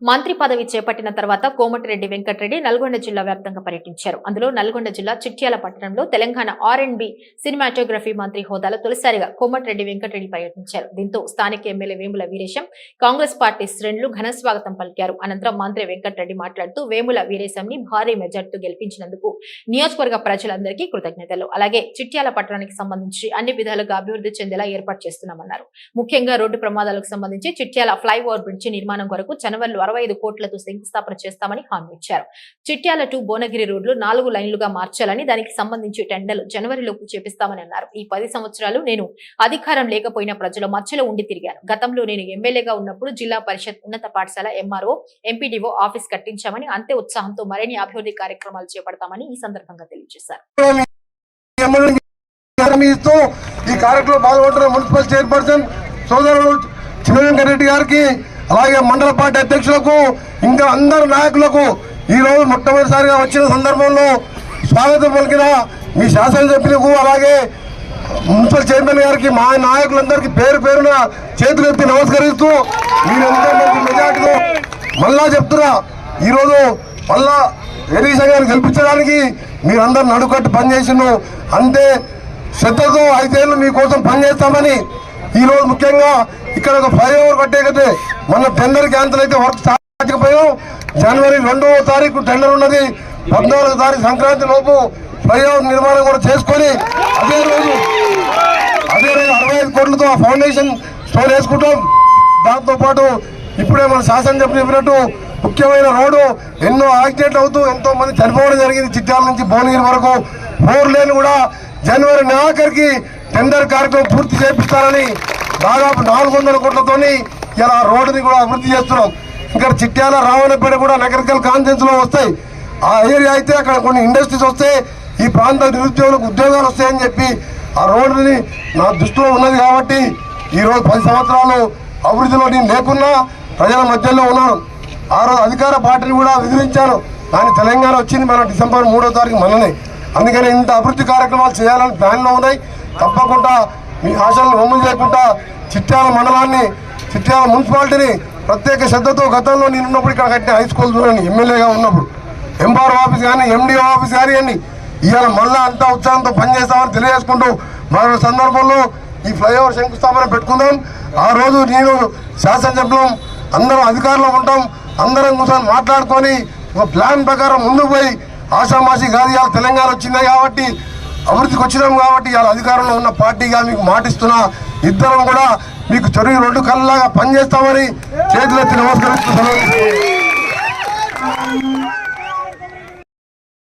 మంత్రి పదవి చేపట్టిన తర్వాత కోమటిరెడ్డి వెంకటరెడ్డి నల్గొండ జిల్లా వ్యాప్తంగా పర్యటించారు. అందులో నల్గొండ జిల్లా చిట్యాల పట్టణంలో తెలంగాణ R&B సినిమాటోగ్రఫీ మంత్రి హోదాలో తొలిసారిగా కోమటిరెడ్డి వెంకటరెడ్డి పర్యటించారు. దీంతో స్థానిక ఎమ్మెల్యే వేముల వీరేశం, కాంగ్రెస్ పార్టీ శ్రేణులు ఘన స్వాగతం పలికారు. అనంతరం మంత్రి వెంకటరెడ్డి మాట్లాడుతూ వేముల వీరేశంని భారీ మెజార్టీతో గెలిపించినందుకు నియోజకవర్గ ప్రజలందరికీ కృతజ్ఞతలు. అలాగే చిట్యాల పట్టణానికి సంబంధించి అన్ని విధాలుగా అభివృద్ధి చెందేలా ఏర్పాటు చేస్తున్నామన్నారు. ముఖ్యంగా రోడ్డు ప్రమాదాలకు సంబంధించి చిట్యాల ఫ్లైఓవర్ బ్రిడ్జి నిర్మాణం కొరకు జనవరిలో 65 కోట్లతో శంకుస్థాపన చేస్తామని హామీ ఇచ్చారు. చిట్యాల టు భువనగిరి రోడ్లు 4 లైన్లుగా మార్చాలని, దానికి సంబంధించి టెండర్లు జనవరిలోపు చేపిస్తామని అన్నారు. ఈ 10 సంవత్సరాలు నేను అధికారం లేకపోయినా ప్రజల మధ్యలో ఉండి తిరిగాను. గతంలో నేను ఎమ్మెల్యేగా ఉన్నప్పుడు జిల్లా పరిషత్ ఉన్నత పాఠశాల MRO, MPDO ఆఫీస్ కట్టించామని, అంతే ఉత్సాహంతో మరిన్ని అభివృద్ధి కార్యక్రమాలు చేపడతామని ఈ సందర్భంగా తెలియజేశారు. ఈ కార్యక్రమంలో పాల్గొంటున్న మున్సిపల్ చైర్పర్సన్ సోదరుడు చిన్నవెంకటరెడ్డి గారికి, అలాగే మండల పార్టీ అధ్యక్షులకు, ఇంకా అందరు నాయకులకు ఈ రోజు మొట్టమొదటిసారిగా వచ్చిన సందర్భంలో స్వాగతం పలికిన మీ శాసనసభ్యులకు, అలాగే మున్సిపల్ చైర్మన్ గారికి, మా నాయకులందరికీ పేరు పేరున చేతులు ఎత్తి నమస్కరిస్తూ, మీరెంతో మంచి మెజార్టీతో మళ్ళా చెప్తున్నా, ఈరోజు మళ్ళా వెరీశం గారిని గెలిపించడానికి మీరందరూ నడుకట్టు పనిచేసిండు. అంతే శ్రద్ధతో 5 ఏళ్ళు మీకోసం పనిచేస్తామని ఈరోజు ముఖ్యంగా ఇక్కడ ఒక ఫ్లైఓవర్ కట్టే మన టెండర్ క్యాన్సిల్ అయితే వర్క్ స్టార్ట్ చేయకపోయాం. జనవరి 2వ తారీఖు టెండర్ ఉన్నది. 14వ తారీఖు సంక్రాంతి లోపు ఫ్లైఓవర్ నిర్మాణం కూడా చేసుకొని అదే రోజు 65 కోట్లతో ఆ ఫౌండేషన్ స్టోర్ వేసుకుంటాం. దాంతోపాటు ఇప్పుడే మన శాసనం చెప్పినట్టు ముఖ్యమైన రోడ్డు ఎన్నో యాక్సిడెంట్లు అవుతూ ఎంతో మంది చనిపోవడం జరిగింది. చిట్యాల నుంచి భువనగిరి వరకు 4 లేన్ కూడా జనవరి నెలాఖరికి టెండర్ కార్యక్రమం పూర్తి చేపిస్తారని దాదాపు 400 కోట్లతోని ఇలా రోడ్డుని కూడా అభివృద్ధి చేస్తున్నాం. ఇంకా చిట్యాల రావణపేట కూడా నగరికల్ కాన్ఫరెన్స్ లో వస్తాయి. ఆ ఏరియా అయితే అక్కడ కొన్ని ఇండస్ట్రీస్ వస్తే ఈ ప్రాంత నిరుద్యోగులకు ఉద్యోగాలు వస్తాయని చెప్పి ఆ రోడ్డుని నా దృష్టిలో ఉన్నది. కాబట్టి ఈరోజు 10 సంవత్సరాలు అభివృద్ధిలో నేను లేకున్నా ప్రజల మధ్యలో ఉన్నాను. ఆ రోజు అధికార పార్టీని కూడా విధించాను. కానీ తెలంగాణ వచ్చింది మన డిసెంబర్ 3వ తారీఖు మననే. అందుకని ఇంత అభివృద్ధి కార్యక్రమాలు చేయాలని ప్లాన్లో ఉన్నాయి. తప్పకుండా మీ ఆశలను వమ్ము చేయకుండా చిట్యాల మండలాన్ని, చిట్యాల మున్సిపాలిటీని ప్రత్యేక శ్రద్ధతో గతంలో నేను ఉన్నప్పుడు ఇక్కడ కట్టిన హై స్కూల్ చూడండి, ఎమ్మెల్యేగా ఉన్నప్పుడు MRO ఆఫీస్ కానీ MDO ఆఫీస్ కానీ అండి, ఇవాళ మళ్ళీ అంతా ఉత్సాహంతో పనిచేస్తామని తెలియజేసుకుంటూ మరో సందర్భంలో ఈ ఫ్లైఓవర్ శంకుస్థాపన పెట్టుకుందాం. ఆ రోజు నేను శాసనసభ్యులం అందరం అధికారంలో ఉంటాం. అందరం కూర్చొని మాట్లాడుకొని ఒక ప్లాన్ ప్రకారం ముందుకు పోయి ఆషామాషి కాదు, ఇవాళ తెలంగాణ వచ్చింది కాబట్టి అభివృద్ధికి వచ్చినాం కాబట్టి ఇవాళ అధికారంలో ఉన్న పార్టీగా మీకు మాటిస్తున్నా, ఇద్దరం కూడా మీకు చెరువు 2 కళ్ళలాగా పనిచేస్తామని చేతులెత్తి నమస్కరిస్తూ